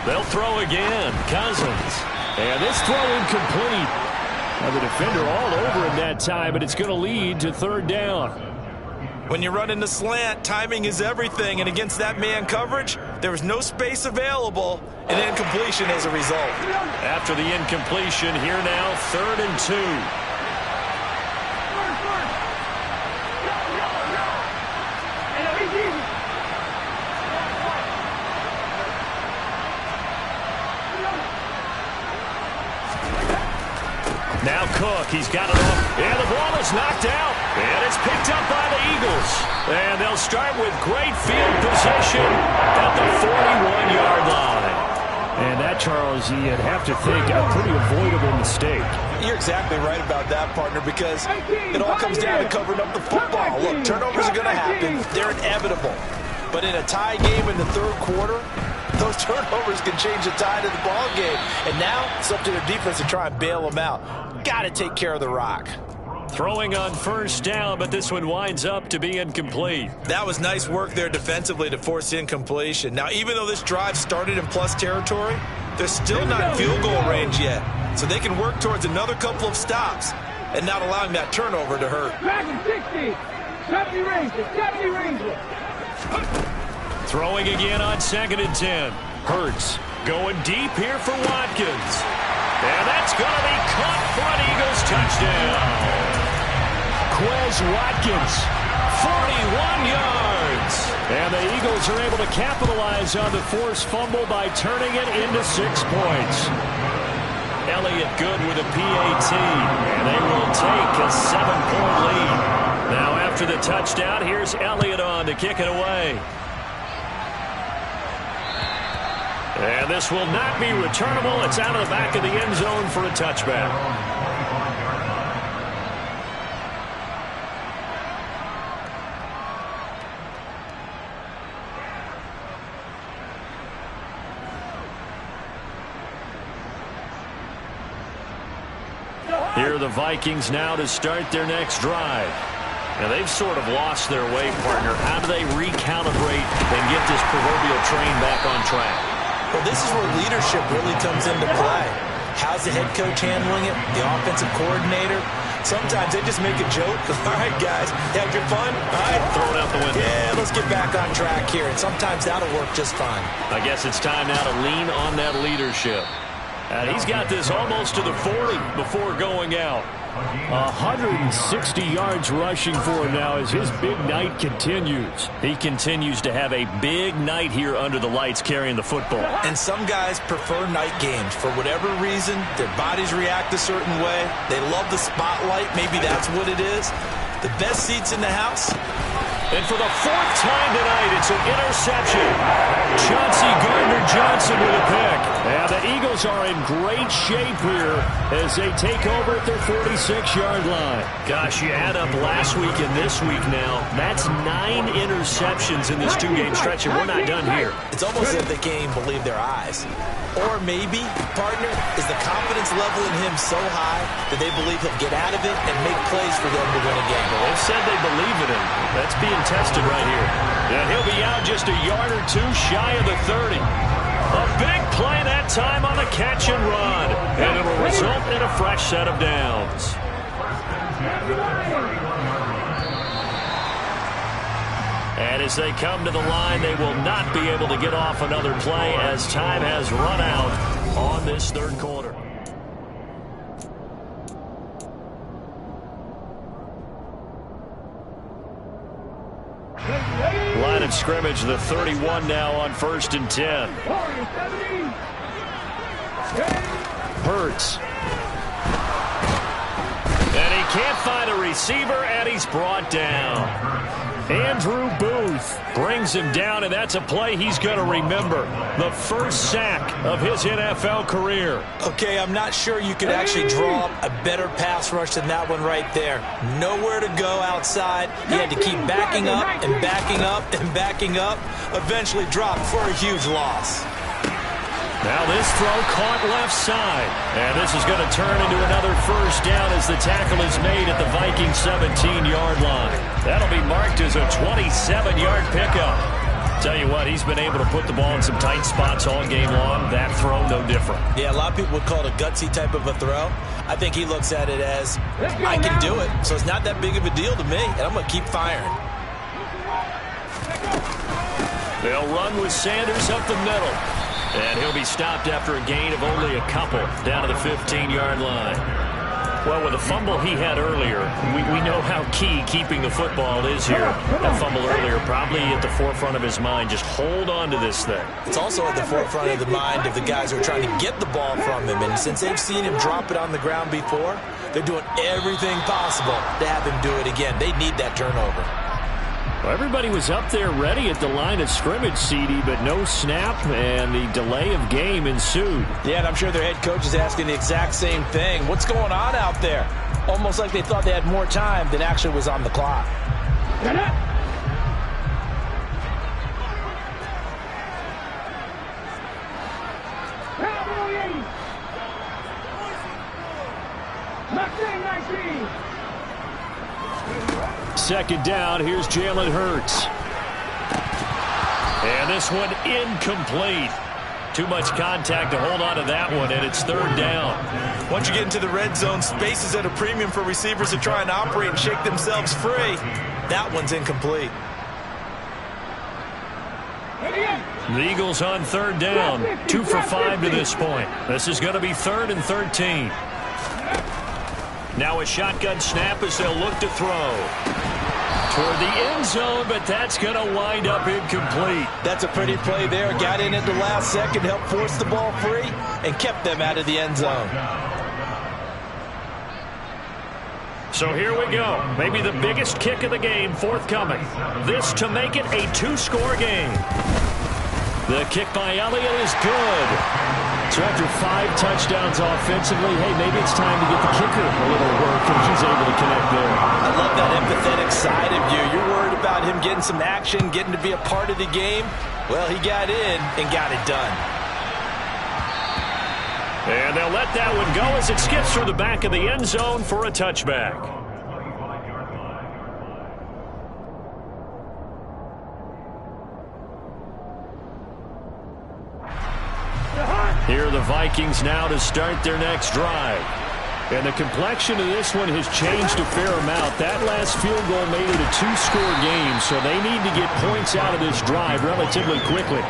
Speaker 3: They'll throw again. Cousins. And this throw incomplete. Now the defender all over him that time, but it's going to lead to 3rd down.
Speaker 4: When you run in the slant, timing is everything, and against that man coverage, there was no space available, and incompletion as a result.
Speaker 1: After the incompletion, here now, 3rd and 2. Now Cook, he's got it off, and the ball is knocked out, and it's picked up by the Eagles. And they'll start with great field position at the 41-yard line.
Speaker 3: And that, Charles, you'd have to think a pretty avoidable mistake.
Speaker 4: You're exactly right about that, partner, because it all comes down to covering up the football. Look, turnovers are going to happen. They're inevitable. But in a tie game in the 3rd quarter, those turnovers can change the tide of the ball game. And now it's up to their defense to try and bail them out. Got to take care of the rock.
Speaker 1: Throwing on 1st down, but this one winds up to be incomplete.
Speaker 4: That was nice work there defensively to force incompletion. Now, even though this drive started in plus territory, they're still not in field goal range yet. So they can work towards another couple of stops and not allowing that turnover to hurt.
Speaker 5: 60, 70 range, 70 range.
Speaker 1: Throwing again on 2nd and 10. Hurts going deep here for Watkins. And that's going to be caught for an Eagles touchdown. Quez Watkins, 41 yards. And the Eagles are able to capitalize on the forced fumble by turning it into 6 points. Elliott good with a PAT, and they will take a 7-point lead. Now after the touchdown, here's Elliott on to kick it away. And this will not be returnable. It's out of the back of the end zone for a touchback. Here are the Vikings now to start their next drive. Now they've sort of lost their way, partner. How do they recalibrate and get this proverbial train back on track?
Speaker 4: Well, this is where leadership really comes into play. How's the head coach handling it? The offensive coordinator? Sometimes they just make a joke. All right, guys, have good fun? All right,
Speaker 1: throw it out the window.
Speaker 4: Yeah, let's get back on track here. And sometimes that'll work just fine.
Speaker 1: I guess it's time now to lean on that leadership. And he's got this almost to the 40 before going out.
Speaker 3: 160 yards rushing for him now as his big night continues.
Speaker 1: He continues to have a big night here under the lights carrying the football.
Speaker 4: And some guys prefer night games. For whatever reason, their bodies react a certain way. They love the spotlight. Maybe that's what it is. The best seats in the house.
Speaker 1: And for the 4th time tonight, it's an interception. Chauncey Gardner-Johnson with a pick. And the Eagles are in great shape here as they take over at their 46-yard line. Gosh, you add up last week and this week now. That's 9 interceptions in this 2-game stretch, and we're not done here.
Speaker 4: It's almost as if they can't even believe their eyes. Or maybe, partner, is the confidence level in him so high that they believe he'll get out of it and make plays for them to win a game.
Speaker 1: Well, they've said they believe in him. That's being tested right here. And he'll be out just a yard or 2 shy of the 30. A big play that time on the catch and run. And it'll result in a fresh set of downs. And as they come to the line, they will not be able to get off another play as time has run out on this 3rd quarter. Line of scrimmage, the 31 now on 1st and 10. Hurts. And he can't find a receiver, and he's brought down. Andrew Booth brings him down, and that's a play he's going to remember. The first sack of his NFL career.
Speaker 2: Okay, I'm not sure you could actually draw up a better pass rush than that one right there. Nowhere to go outside. He had to keep backing up and backing up and backing up. Eventually dropped for a huge loss.
Speaker 1: Now this throw caught left side. And this is going to turn into another first down as the tackle is made at the Vikings 17-yard line. That'll be marked as a 27-yard pickup. Tell you what, he's been able to put the ball in some tight spots all game long. That throw, no different.
Speaker 2: Yeah, a lot of people would call it a gutsy type of a throw. I think he looks at it as, I can do it, so it's not that big of a deal to me, and I'm going to keep firing.
Speaker 1: They'll run with Sanders up the middle. And he'll be stopped after a gain of only a couple down to the 15-yard line. Well, with the fumble he had earlier, we know how key keeping the football is here. That fumble earlier probably at the forefront of his mind. Just hold on to this thing.
Speaker 2: It's also at the forefront of the mind of the guys who are trying to get the ball from him. And since they've seen him drop it on the ground before, they're doing everything possible to have him do it again. They need that turnover.
Speaker 3: Well, everybody was up there ready at the line of scrimmage, CD, but no snap, and the delay of game ensued.
Speaker 4: Yeah, and I'm sure their head coach is asking the exact same thing. What's going on out there? Almost like they thought they had more time than actually was on the clock.
Speaker 3: Second down, here's Jalen Hurts.
Speaker 1: And this one incomplete. Too much contact to hold on to that one, and it's third down.
Speaker 2: Once you get into the red zone, space is at a premium for receivers to try and operate and shake themselves free. That one's incomplete.
Speaker 1: The Eagles on third down. 2 for 5 to this point. This is going to be 3rd and 13. Now a shotgun snap as they'll look to throw. Toward the end zone, but that's going to wind up incomplete.
Speaker 4: That's a pretty play there. Got in at the last second, helped force the ball free, and kept them out of the end zone.
Speaker 1: So here we go. Maybe the biggest kick of the game forthcoming. This to make it a 2-score game. The kick by Elliott is good.
Speaker 3: So after 5 touchdowns offensively, hey, maybe it's time to get the kicker a little work, and he's able to connect there.
Speaker 4: I love that empathetic side of you. You're worried about him getting some action, getting to be a part of the game. Well, he got in and got it done.
Speaker 1: And they'll let that one go as it skips through the back of the end zone for a touchback. Here are the Vikings now to start their next drive.
Speaker 3: And the complexion of this one has changed a fair amount. That last field goal made it a 2-score game, so they need to get points out of this drive relatively quickly.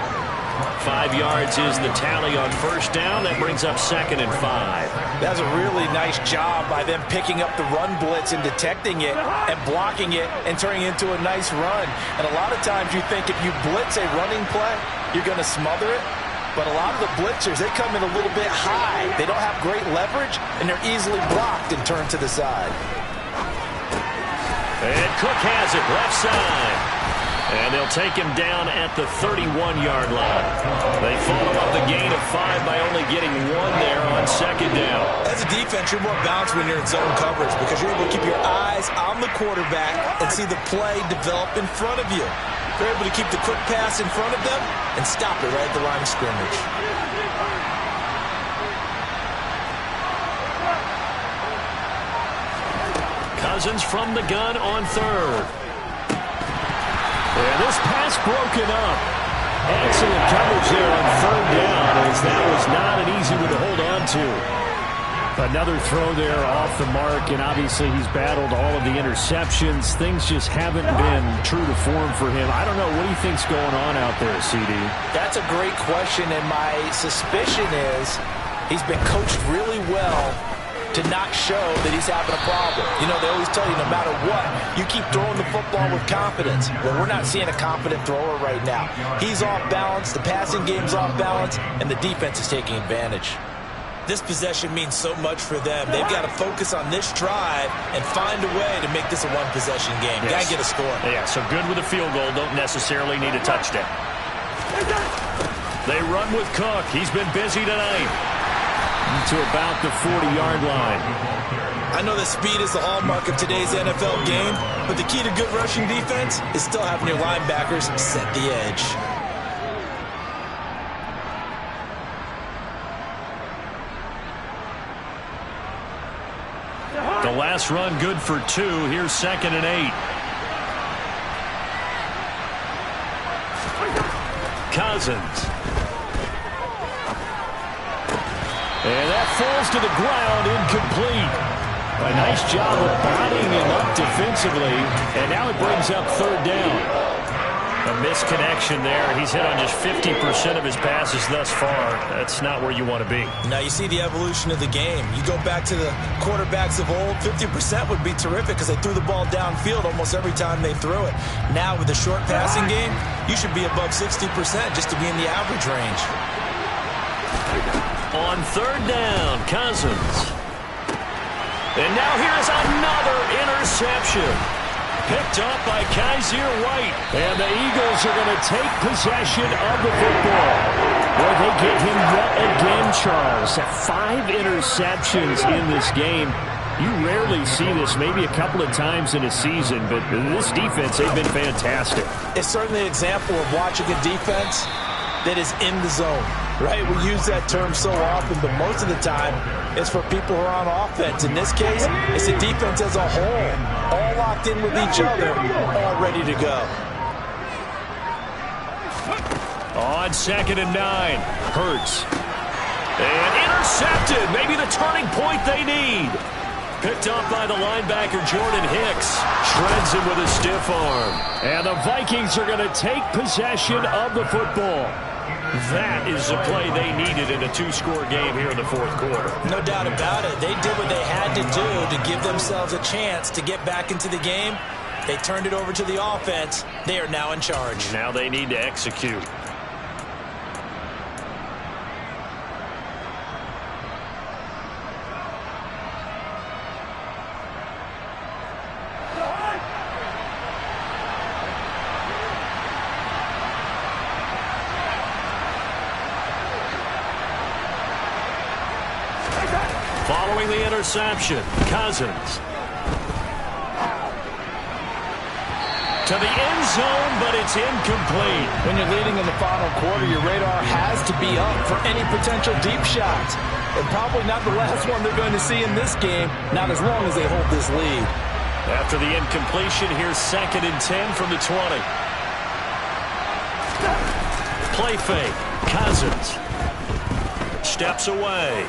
Speaker 1: 5 yards is the tally on first down. That brings up 2nd and 5.
Speaker 4: That's a really nice job by them picking up the run blitz and detecting it and blocking it and turning it into a nice run. And a lot of times you think if you blitz a running play, you're going to smother it. But a lot of the blitzers, they come in a little bit high. They don't have great leverage, and they're easily blocked and turned to the side.
Speaker 1: And Cook has it left side. And they'll take him down at the 31-yard line. They follow up the gain of 5 by only getting 1 there on second down.
Speaker 2: As a defense, you're more balanced when you're in zone coverage because you're able to keep your eyes on the quarterback and see the play develop in front of you. They're able to keep the quick pass in front of them and stop it right at the line of scrimmage.
Speaker 1: Cousins from the gun on third.
Speaker 3: And this pass broken up. Excellent coverage there on third down, as that was not an easy one to hold on to. Another throw there off the mark, and obviously he's battled all of the interceptions. Things just haven't been true to form for him. I don't know. What do you think's going on out there, CD?
Speaker 4: That's a great question, and my suspicion is he's been coached really well to not show that he's having a problem. You know, they always tell you no matter what, you keep throwing the football with confidence. Well, we're not seeing a confident thrower right now. He's off balance, the passing game's off balance, and the defense is taking advantage.
Speaker 2: This possession means so much for them. They've got to focus on this drive and find a way to make this a one-possession game.
Speaker 3: Yes.
Speaker 2: Got to get a score.
Speaker 3: Yeah, so good with a field goal. Don't necessarily need a touchdown. They run with Cook. He's been busy tonight. To about the 40-yard line.
Speaker 2: I know that speed is the hallmark of today's NFL game, but the key to good rushing defense is still having your linebackers set the edge.
Speaker 3: The last run good for 2. Here's 2nd and 8. Cousins. And that falls to the ground, incomplete. A nice job of bodying him up defensively, and now it brings up 3rd down. A misconnection there. He's hit on just 50% of his passes thus far. That's not where you want to be.
Speaker 2: Now you see the evolution of the game. You go back to the quarterbacks of old, 50% would be terrific because they threw the ball downfield almost every time they threw it. Now with the short passing game, you should be above 60% just to be in the average range.
Speaker 3: On 3rd down, Cousins. And now here's another interception. Picked up by Kaiser White. And the Eagles are going to take possession of the football. Boy, they get him yet again, Charles. 5 interceptions in this game. You rarely see this, maybe a couple of times in a season, but this defense, they've been fantastic.
Speaker 4: It's certainly an example of watching a defense that is in the zone, right? We use that term so often, but most of the time it's for people who are on offense. In this case, it's the defense as a whole, all locked in with each other, all ready to go.
Speaker 3: On 2nd and 9, Hurts. And intercepted, maybe the turning point they need. Picked up by the linebacker, Jordan Hicks. Shreds him with a stiff arm. And the Vikings are going to take possession of the football. That is the play they needed in a 2-score game here in the 4th quarter.
Speaker 2: No doubt about it. They did what they had to do to give themselves a chance to get back into the game. They turned it over to the offense. They are now in charge.
Speaker 3: Now they need to execute. Following the interception, Cousins. To the end zone, but it's incomplete.
Speaker 4: When you're leading in the final quarter, your radar has to be up for any potential deep shots. And probably not the last one they're going to see in this game, not as long as they hold this lead.
Speaker 3: After the incompletion, here's 2nd and 10 from the 20. Play fake, Cousins. Steps away.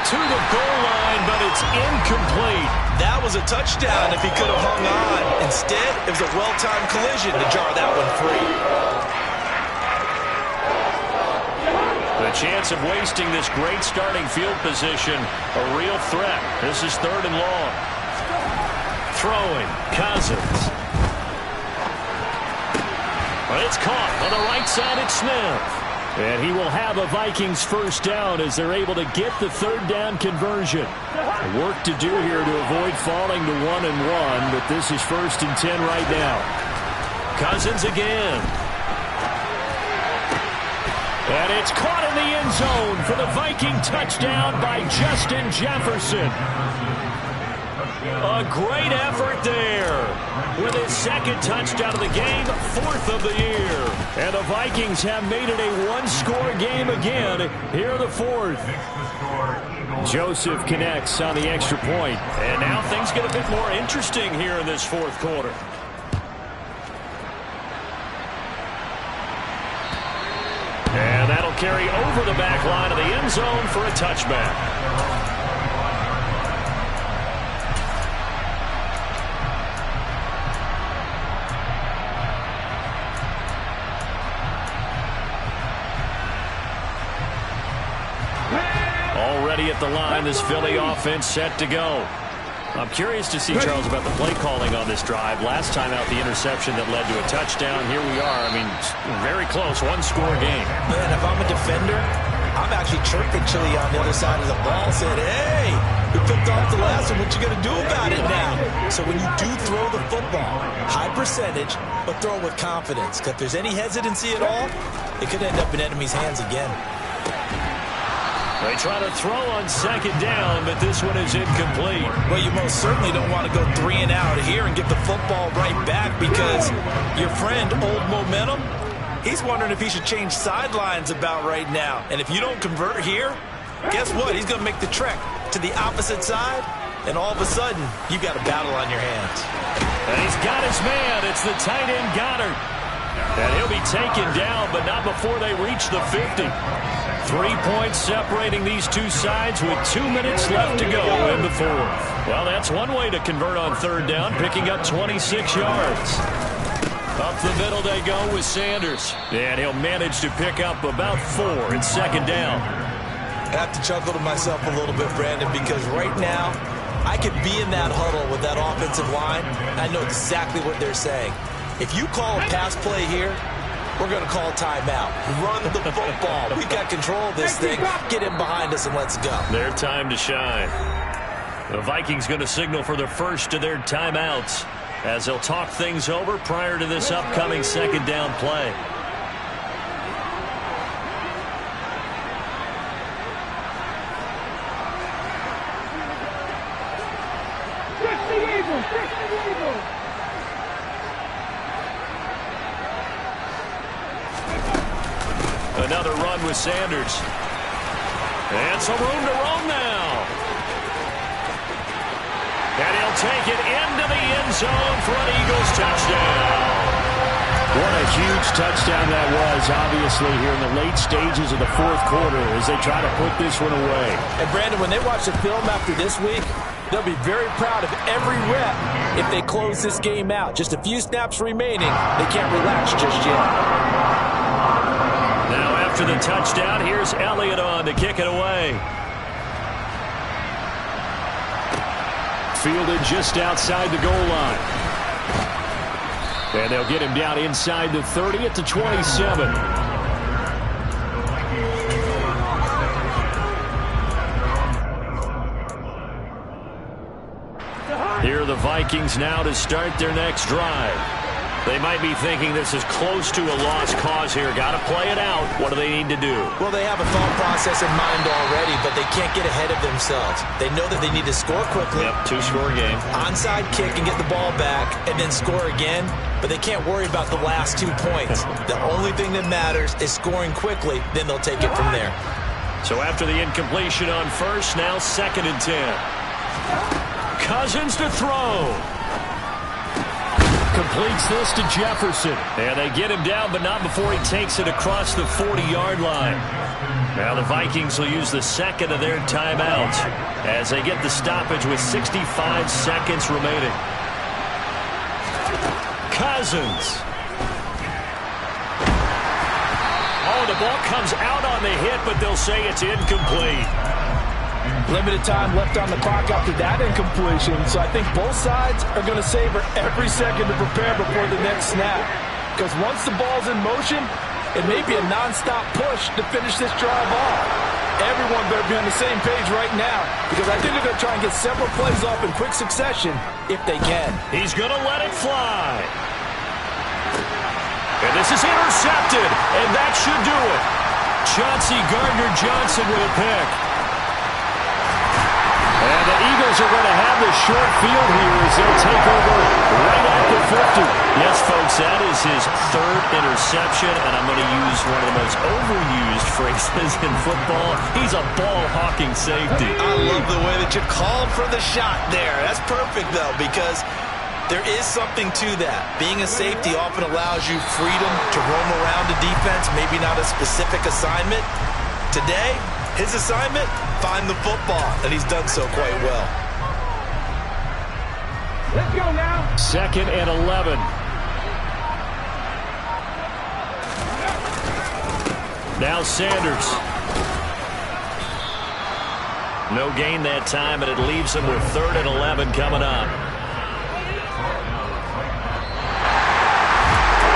Speaker 3: To the goal line, but it's incomplete.
Speaker 2: That was a touchdown if he could have hung on. Instead, it was a well-timed collision to jar that one free.
Speaker 3: The chance of wasting this great starting field position, a real threat. This is 3rd and long. Throwing, Cousins. But it's caught on the right side at Smith. And he will have a Vikings 1st down as they're able to get the 3rd down conversion. Work to do here to avoid falling to 1-1, but this is 1st and 10 right now. Cousins again. And it's caught in the end zone for the Viking touchdown by Justin Jefferson. A great effort there with his 2nd touchdown of the game, 4th of the year. And the Vikings have made it a 1-score game again here in the 4th. Joseph connects on the extra point. And now things get a bit more interesting here in this 4th quarter. And that'll carry over the back line of the end zone for a touchback. Already at the line, this Philly offense set to go. I'm curious to see, Charles, about the play calling on this drive. Last time out, the interception that led to a touchdown. Here we are. I mean, very close, 1-score game.
Speaker 2: Man, if I'm a defender, I'm actually chirping Chili on the other side of the ball, saying, hey, we picked off the last one. What you going to do about it now? So when you do throw the football, high percentage, but throw it with confidence. Because if there's any hesitancy at all, it could end up in enemy's hands again.
Speaker 1: They try to throw on second down, but this one is incomplete.
Speaker 2: Well, you most certainly don't want to go 3 and out here and get the football right back, because your friend, Old Momentum, he's wondering if he should change sidelines about right now. And if you don't convert here, guess what? He's going to make the trek to the opposite side, and all of a sudden, you've got a battle on your hands.
Speaker 1: And he's got his man. It's the tight end, Goddard. And he'll be taken down, but not before they reach the 50. 3 points separating these two sides with 2 minutes left to go in the fourth. Well, that's one way to convert on third down, picking up 26 yards. Up the middle they go with Sanders. And he'll manage to pick up about 4 in second down.
Speaker 2: I have to chuckle to myself a little bit, Brandon, because right now, I could be in that huddle with that offensive line. I know exactly what they're saying. If you call a pass play here, we're going to call timeout. Run the football. We got control of this thing. Get in behind us and let's go.
Speaker 1: Their time to shine. The Vikings going to signal for the first of their timeouts as they'll talk things over prior to this upcoming second down play. Another run with Sanders. And some room to roam now. And he'll take it into the end zone for an Eagles touchdown.
Speaker 3: What a huge touchdown that was, obviously, here in the late stages of the fourth quarter as they try to put this one away.
Speaker 4: And, Brandon, when they watch the film after this week, they'll be very proud of every rep if they close this game out. Just a few snaps remaining. They can't relax just yet.
Speaker 1: Now after the touchdown, here's Elliott on to kick it away.
Speaker 3: Fielded just outside the goal line. And they'll get him down inside the 30 at the 27.
Speaker 1: Here are the Vikings now to start their next drive. They might be thinking this is close to a lost cause here. Got to play it out. What do they need to do?
Speaker 2: Well, they have a thought process in mind already, but they can't get ahead of themselves. They know that they need to score quickly.
Speaker 1: Yep, 2-score game.
Speaker 2: Onside kick and get the ball back and then score again, but they can't worry about the last 2 points. The only thing that matters is scoring quickly, then they'll take it from there.
Speaker 1: So after the incompletion on first, now 2nd and 10. Cousins to throw.
Speaker 3: Completes this to Jefferson.
Speaker 1: And they get him down, but not before he takes it across the 40-yard line. Now the Vikings will use the second of their timeouts as they get the stoppage with 65 seconds remaining. Cousins. Oh, the ball comes out on the hit, but they'll say it's incomplete.
Speaker 4: Limited time left on the clock after that incompletion, so I think both sides are going to savor every second to prepare before the next snap. Because once the ball's in motion, it may be a nonstop push to finish this drive off. Everyone better be on the same page right now, because I think they're going to try and get several plays off in quick succession if they can.
Speaker 1: He's going to let it fly. And this is intercepted, and that should do it. Chauncey Gardner-Johnson with a pick. And the Eagles are going to have the short field here as they'll take over right at the 50. Yes, folks, that is his 3rd interception, and I'm going to use one of the most overused phrases in football. He's a ball-hawking safety.
Speaker 2: I love the way that you called for the shot there. That's perfect, though, because there is something to that. Being a safety often allows you freedom to roam around the defense, maybe not a specific assignment. Today, his assignment, find the football, and he's done so quite well.
Speaker 5: Let's go now.
Speaker 3: 2nd and 11.
Speaker 1: Now Sanders. No gain that time, and it leaves him with 3rd and 11 coming up.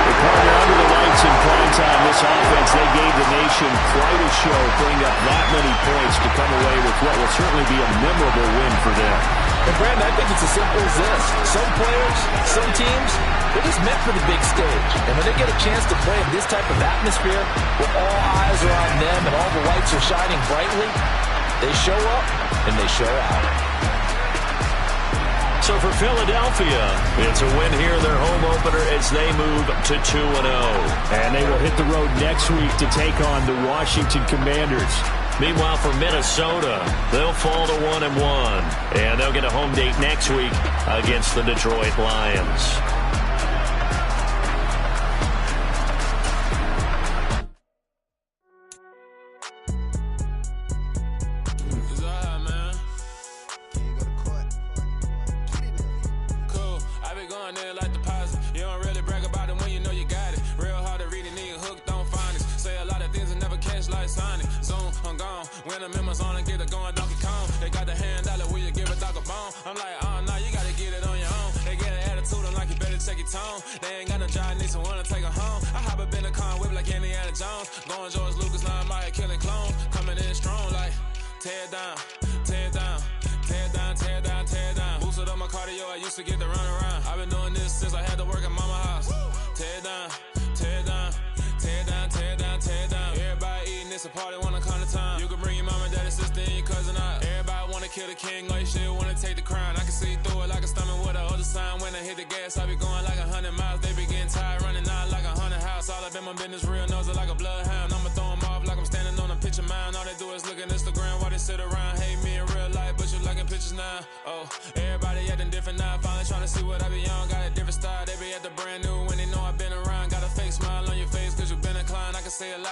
Speaker 3: The corner under the lights in prime meantime, this offense, they gave the nation quite a show, putting up that many points to come away with what will certainly be a memorable win for them.
Speaker 4: And Brandon, I think it's as simple as this. Some players, some teams, they're just meant for the big stage. And when they get a chance to play in this type of atmosphere, where all eyes are on them and all the lights are shining brightly, they show up and they show out.
Speaker 1: So for Philadelphia, it's a win here, their home opener, as they move to 2-0.
Speaker 3: And they will hit the road next week to take on the Washington Commanders.
Speaker 1: Meanwhile, for Minnesota, they'll fall to 1-1. And they'll get a home date next week against the Detroit Lions.
Speaker 6: Business real knows it like a bloodhound. I'ma throw 'em off like I'm standing on a picture mound. All they do is look at Instagram while they sit around. Hate me in real life, but you liking pictures now. Oh, everybody acting different now. Finally trying to see what I be on. Got a different style. They be at the brand new when they know I've been around. Got a fake smile on your face cause you been inclined. I can say a lot.